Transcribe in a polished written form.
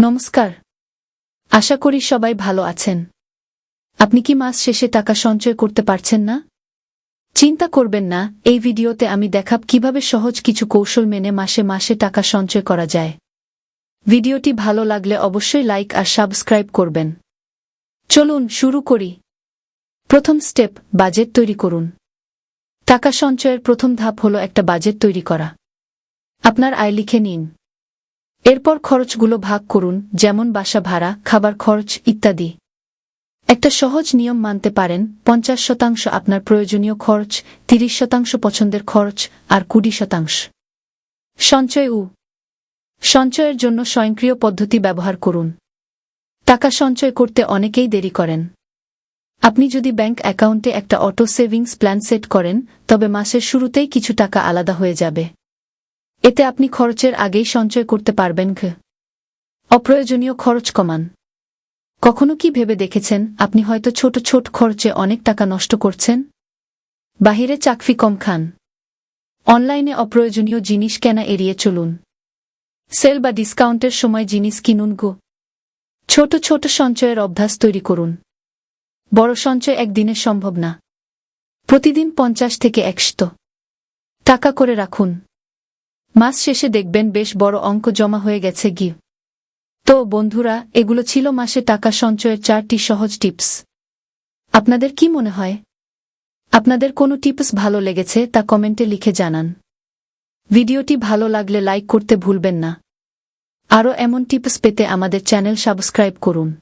নমস্কার। আশা করি সবাই ভালো আছেন। আপনি কি মাস শেষে টাকা সঞ্চয় করতে পারছেন না? চিন্তা করবেন না, এই ভিডিওতে আমি দেখাব কিভাবে সহজ কিছু কৌশল মেনে মাসে মাসে টাকা সঞ্চয় করা যায়। ভিডিওটি ভালো লাগলে অবশ্যই লাইক আর সাবস্ক্রাইব করবেন। চলুন শুরু করি। প্রথম স্টেপ, বাজেট তৈরি করুন। টাকা সঞ্চয়ের প্রথম ধাপ হলো একটা বাজেট তৈরি করা। আপনার আয় লিখে নিন। এরপর খরচগুলো ভাগ করুন, যেমন বাসা ভাড়া, খাবার খরচ ইত্যাদি। একটা সহজ নিয়ম মানতে পারেন, 50% আপনার প্রয়োজনীয় খরচ, 30% পছন্দের খরচ, আর 20% সঞ্চয়। সঞ্চয়ের জন্য স্বয়ংক্রিয় পদ্ধতি ব্যবহার করুন। টাকা সঞ্চয় করতে অনেকেই দেরি করেন। আপনি যদি ব্যাংক অ্যাকাউন্টে একটা অটো সেভিংস প্ল্যান সেট করেন, তবে মাসের শুরুতেই কিছু টাকা আলাদা হয়ে যাবে। এতে আপনি খরচের আগেই সঞ্চয় করতে পারবেন। অপ্রয়োজনীয় খরচ কমান। কখনো কি ভেবে দেখেছেন, আপনি হয়তো ছোট ছোট খরচে অনেক টাকা নষ্ট করছেন? বাহিরে চাকরি কম খান। অনলাইনে অপ্রয়োজনীয় জিনিস কেনা এড়িয়ে চলুন। সেল বা ডিসকাউন্টের সময় জিনিস কিনুন। ছোট ছোট সঞ্চয়ের অভ্যাস তৈরি করুন। বড় সঞ্চয় একদিনে সম্ভব না। প্রতিদিন 50 থেকে 100 টাকা করে রাখুন। মাস শেষে দেখবেন বেশ বড় অঙ্ক জমা হয়ে গেছে। তো বন্ধুরা, এগুলো ছিল মাসে টাকা সঞ্চয়ের 4টি সহজ টিপস। আপনাদের কি মনে হয়? আপনাদের কোনো টিপস ভালো লেগেছে তা কমেন্টে লিখে জানান। ভিডিওটি ভালো লাগলে লাইক করতে ভুলবেন না। আরও এমন টিপস পেতে আমাদের চ্যানেল সাবস্ক্রাইব করুন।